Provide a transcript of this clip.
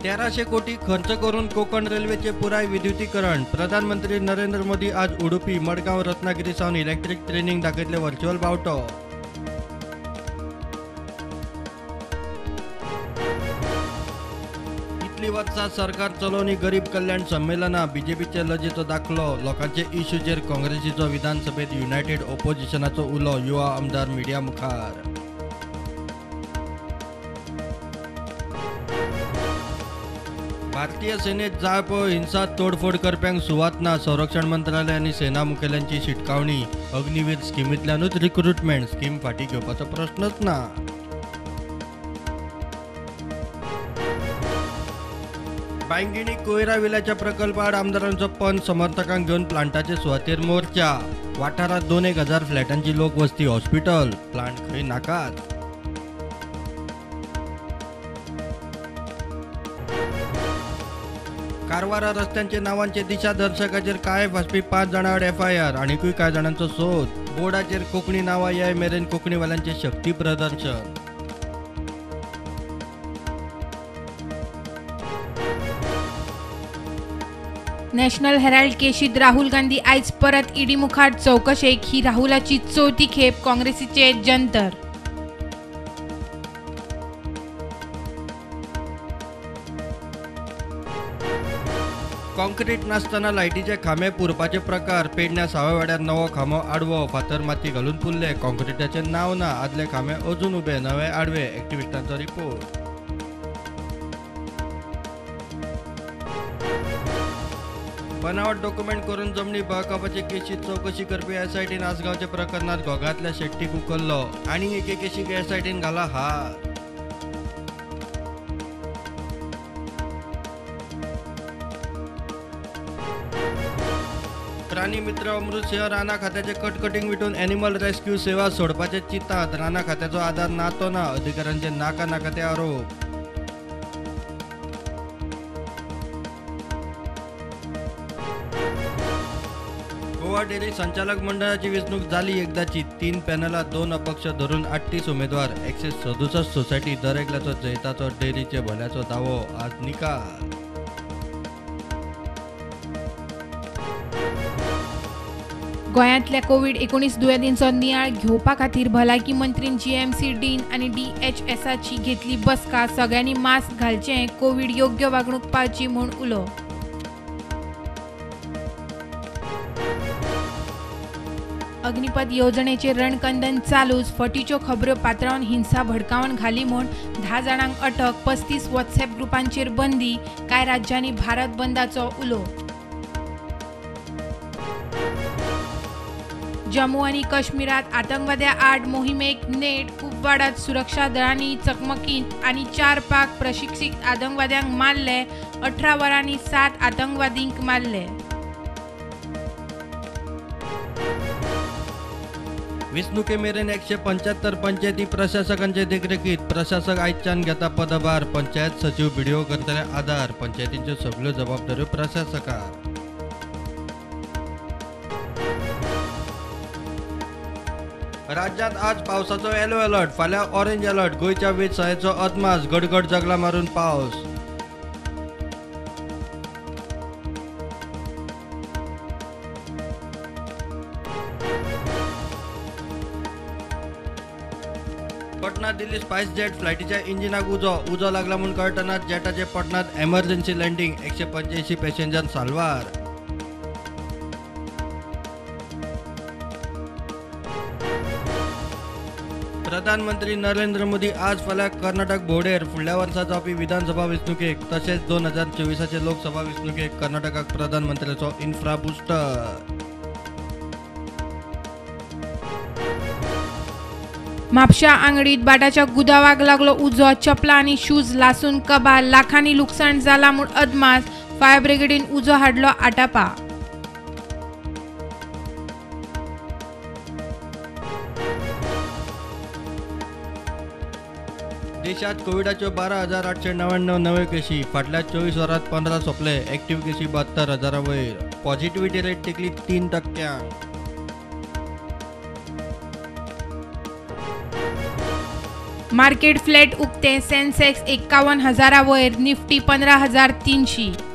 1300 कोटी खर्च करून कोकण रेल्वेचे पुराय विद्युतीकरण. प्रधानमंत्री नरेंद्र मोदी आज उडुपी, मडगाव, रत्नागिरी सावन इलेक्ट्रिक ट्रेनिंग दाखयतले व्हर्च्युअल बावटो. इतली वर्सां सरकार चलोवनी गरीब कल्याण संमेलना. बीजेपीचे लजेचो दाखलो. लोकांचे इश्यूचेर काँग्रेसीचो विधानसभेत युनायटेड ऑपोजिशनाचो उलो. युवा आमदार मिडिया मुखार. भारतीय सेनेत जाळपोळ, हिंसा, तोडफोड करप्यांक सुवात ना. संरक्षण मंत्रालय आनी सेना मुखेल्यांची शिटकावणी. अग्निवीर स्किमींतल्यानूच रिक्रुटमेंट. स्कीम फाटी घेवपाचो प्रश्नच ना. बांयगिणी कोयरा विल्याच्या प्रकल्पाआड आमदारांचो पण. समर्थकांक घेवन प्लांटाचे सुवातेर मोर्चा. वाठारात 2,000 फ्लॅटांची लोकवस्ती. हॉस्पिटल प्लांट खंय नाकात. कारवारा रस्त्यांचे नावांचे दिशादर्शकाचेर काळे फासपी 5 जाणांआड FIR. आनीकूय कांय जाणांचो सोद. बोर्डाचेर कोंकणी नांवां येय मेरेन कोंकणीवाल्यांचे शक्ती प्रदर्शन. नॅशनल हेराल्ड केशीत राहुल गांधी आयज परत ईडी मुखार चौकशेक. ही राहुलाची चवथी खेप. काँग्रेसीचे जंतर. कॉन्क्रीट नासतना लायटीचे खांबे पुरपाचे प्रकार. पेडण्या सावयवाड्यार नवो खांबो आडवो. फातर माती घालून पुरले. कॉन्क्रीटाचे नांव ना. आदले खांबे अजून उबे. नवे आडवे. एक्टिव्हिस्टांचो रिपोर्ट. बनावट डॉक्युमेंट करून जमनी बळकावपाचे केशीत चौकशी करपी SITन आसगांवच्या प्रकरणात घोगांतल्या शेट्टीक उखल्लो. आनी एके केशीक SITन घाला हात. प्राणी मित्र अमृतसिंह राणा खात्याचे कटकटिंग विटून एनिमल रेस्क्यू सेवा सोडपाचे चिंतात. राणा खात्याचो आधार ना तो ना. अधिकाऱ्यांचे नाका नाका ते आरोप. गोवा डेअरी संचालक मंडळाची वेंचणूक जाली एकदाची. 3 पॅनलात 2 अपक्ष धरून 38 उमेदवार. 167 सोसायटी दर एकल्याचो जैताचो डेअरीचे भल्याचो दावो. आज निकाल. गोंयांतल्या कोविड-19 दुयेंतींचो नियाळ घेवपा खातीर भलायकी मंत्रीन GMC, डीन आनी DHSची घेतली बसका. सगळ्यांनी मास्क घालचें. कोविड योग्य वागणूक पावची म्हूण उलो. अग्निपथ येवजणेचे रणकंदन चालूच. फटीच्यो खबरो पातळावन हिंसा भडकावन घाली म्हूण 10 जाणांक अटक. 35 WhatsApp ग्रुपांचेर बंदी. कांय राज्यांनी भारत बंदाचो उलो. जम्मू आनी काश्मीरात आतंकवाद्या आड मोहिमेक नेट. कुपवाडात सुरक्षा दळांनी चकमकीत आनी 4 पाक प्रशिक्षित आतंकवाद्यांक मारले. 18 वरांनी 7 आतंकवादींक मारले. वेंचणुके मेरेन 175 पंचायती प्रशासकांचे देखरेखीत. प्रशासक आयच्यान घेता पदभार. पंचायत सचिव BDO करतले आदार. पंचायतींच्यो सगळ्यो जबाबदाऱ्यो प्रशासकार. राज्यात आज पावसाचो येलो अलर्ट. फाल्यां ऑरेंज अलर्ट. गोंयच्या वेधशाळेचो अदमास. गडगड जगला मारून पावस. पटना दिल्ली स्पायस जेट फ्लायटीच्या इंजिनाक उजो लागला म्हूण कळटना जेटाचे पटनात एमर्जन्सी लँडिंग. 185 पॅसेंजर साल्वार. प्रधानमंत्री नरेंद्र मोदी आज फाल्यां कर्नाटक भोंवडेर. फुडल्या वर्सा जावपी विधानसभा वेंचणुकेक तशेंच 2024चे लोकसभा वेंचणुकेक कर्नाटकाक प्रधानमंत्र्याचो इन्फ्रा बुस्टर. म्हापशा आंगडीत बाटाच्या गुदावाक लागलो उजो. चपला आनी शूज लासून कबाल. लाखांनी लुकसाण जाला म्हूण अदमास. फायर ब्रिगेडीन उजो हाडलो आटापा. देशात कोविडाच्यो 12,899 नव्यो केशी. फाटल्या 24 वरांत 15 सोंपले. एक्टिव्ह केशी 72,000 वयर. Positivity rate टेकली 3%. मार्केट फ्लॅट उक्ते सेन्सेक्स 51,000 वयर, निफ्टी 15,300.